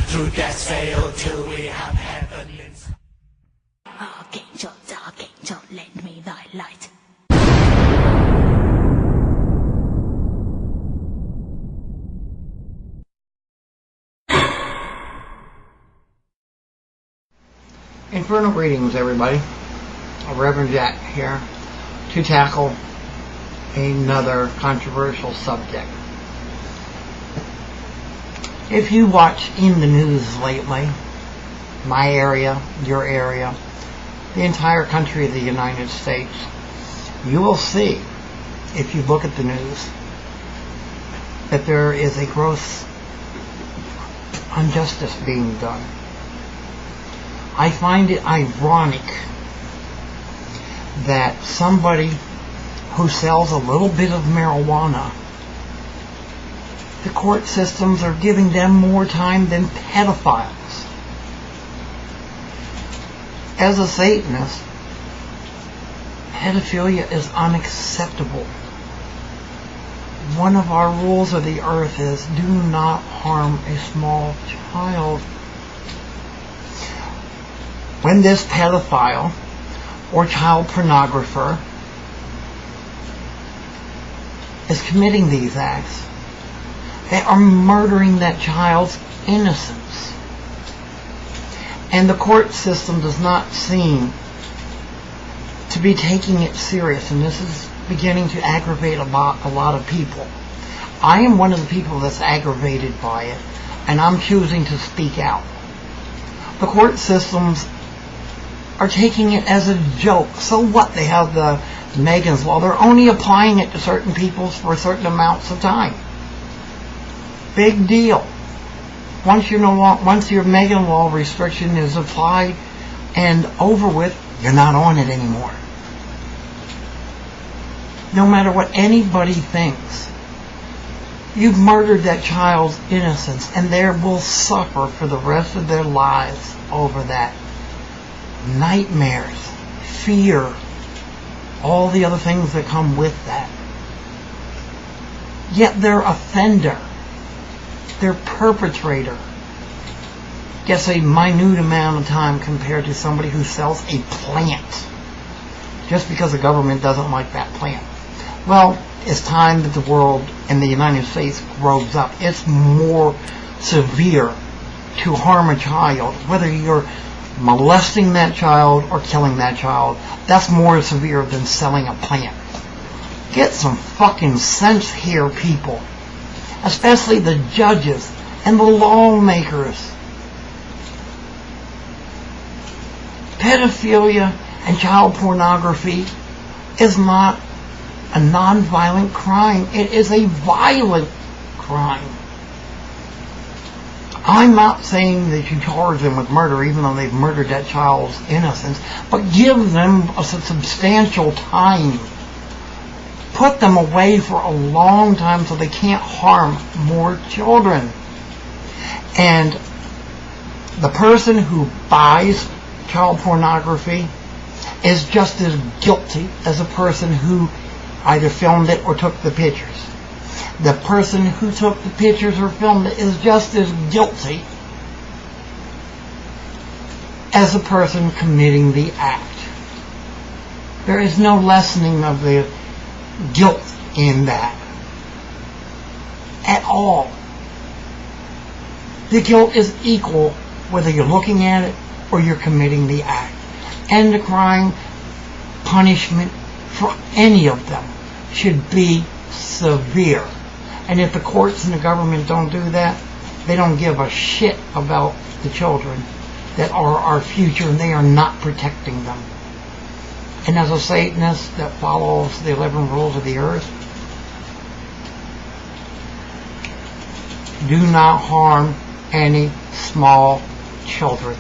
Through death's veil till we have heaven in sight. Archangel, dark angel, lend me thy light. Infernal greetings, everybody. Reverend Jack here to tackle another controversial subject. If you watch in the news lately, my area, your area, the entire country of the United States, you will see, if you look at the news, that there is a gross injustice being done. I find it ironic that somebody who sells a little bit of marijuana, the court systems are giving them more time than pedophiles. As a Satanist, pedophilia is unacceptable. One of our rules of the earth is do not harm a small child. When this pedophile or child pornographer is committing these acts, they are murdering that child's innocence. And the court system does not seem to be taking it serious, and this is beginning to aggravate a lot of people. I am one of the people that's aggravated by it, and I'm choosing to speak out. The court systems are taking it as a joke. So what? They have the Megan's Law. They're only applying it to certain people for certain amounts of time. Big deal. Once your Megan Law restriction is applied and over with, you're not on it anymore. No matter what anybody thinks, you've murdered that child's innocence, and they will suffer for the rest of their lives over that. Nightmares, fear, all the other things that come with that. Yet their offender, their perpetrator, gets a minute amount of time compared to somebody who sells a plant just because the government doesn't like that plant. Well, it's time that the world and the United States grows up. It's more severe to harm a child, whether you're molesting that child or killing that child. That's more severe than selling a plant. Get some fucking sense here, people. Especially the judges and the lawmakers. Pedophilia and child pornography is not a non-violent crime. It is a violent crime. I'm not saying that you charge them with murder even though they've murdered that child's innocence, but give them a substantial time. Put them away for a long time so they can't harm more children. And the person who buys child pornography is just as guilty as a person who either filmed it or took the pictures. The person who took the pictures or filmed it is just as guilty as the person committing the act. There is no lessening of the guilt in that at all. The guilt is equal whether you're looking at it or you're committing the act. And the crime punishment for any of them should be severe. And if the courts and the government don't do that, they don't give a shit about the children that are our future, and they are not protecting them. And as a Satanist that follows the 11 rules of the earth, do not harm any small children.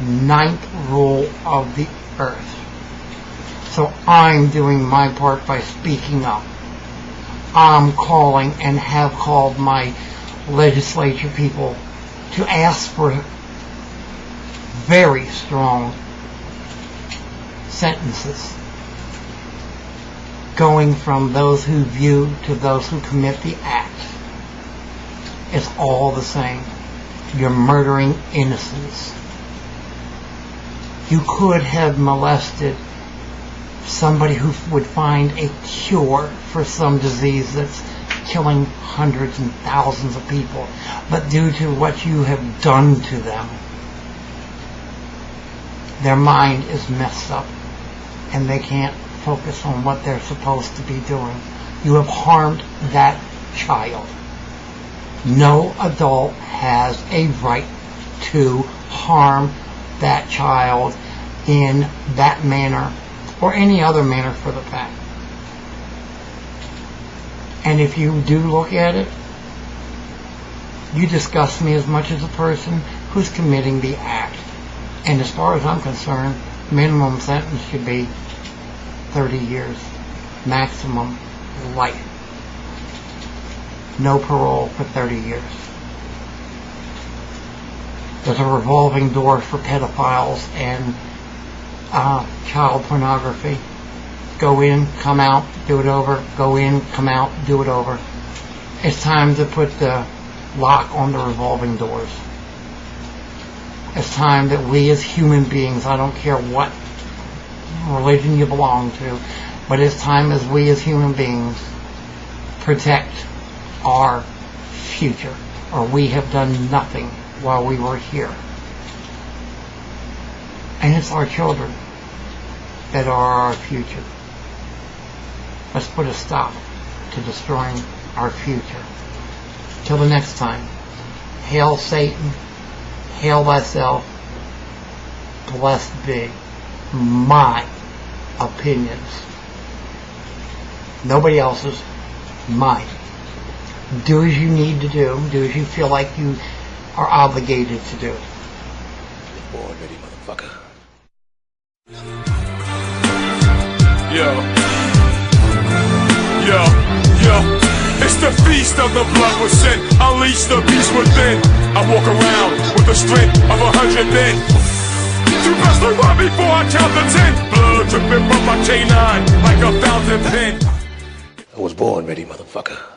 9th rule of the earth. So I'm doing my part by speaking up. I'm calling and have called my legislature people to ask for very strong sentences, going from those who view to those who commit the act. It's all the same. You're murdering innocents. You could have molested somebody who would find a cure for some disease that's killing hundreds and thousands of people, but due to what you have done to them, their mind is messed up and they can't focus on what they're supposed to be doing. You have harmed that child. No adult has a right to harm that child in that manner, or any other manner for the fact. And if you do look at it, you disgust me as much as a person who's committing the act. And as far as I'm concerned, minimum sentence should be 30 years, maximum life. No parole for 30 years. There's a revolving door for pedophiles and child pornography. Go in, come out, do it over. Go in, come out, do it over. It's time to put the lock on the revolving doors. It's time that we as human beings, I don't care what religion you belong to, but it's time as we as human beings protect our future, or we have done nothing while we were here. And it's our children that are our future. Let's put a stop to destroying our future. Till the next time, hail Satan, hail thyself, blessed be my opinions. Nobody else's, mine. Do as you need to do as you feel like you are obligated to do. Born ready, motherfucker. Yo. It's the feast of the blood with sin. Unleash the beast within. I walk around with the strength of 100 men. You best learn right before I count to 10. Blood dripping from my canine like a fountain pen. I was born ready, motherfucker.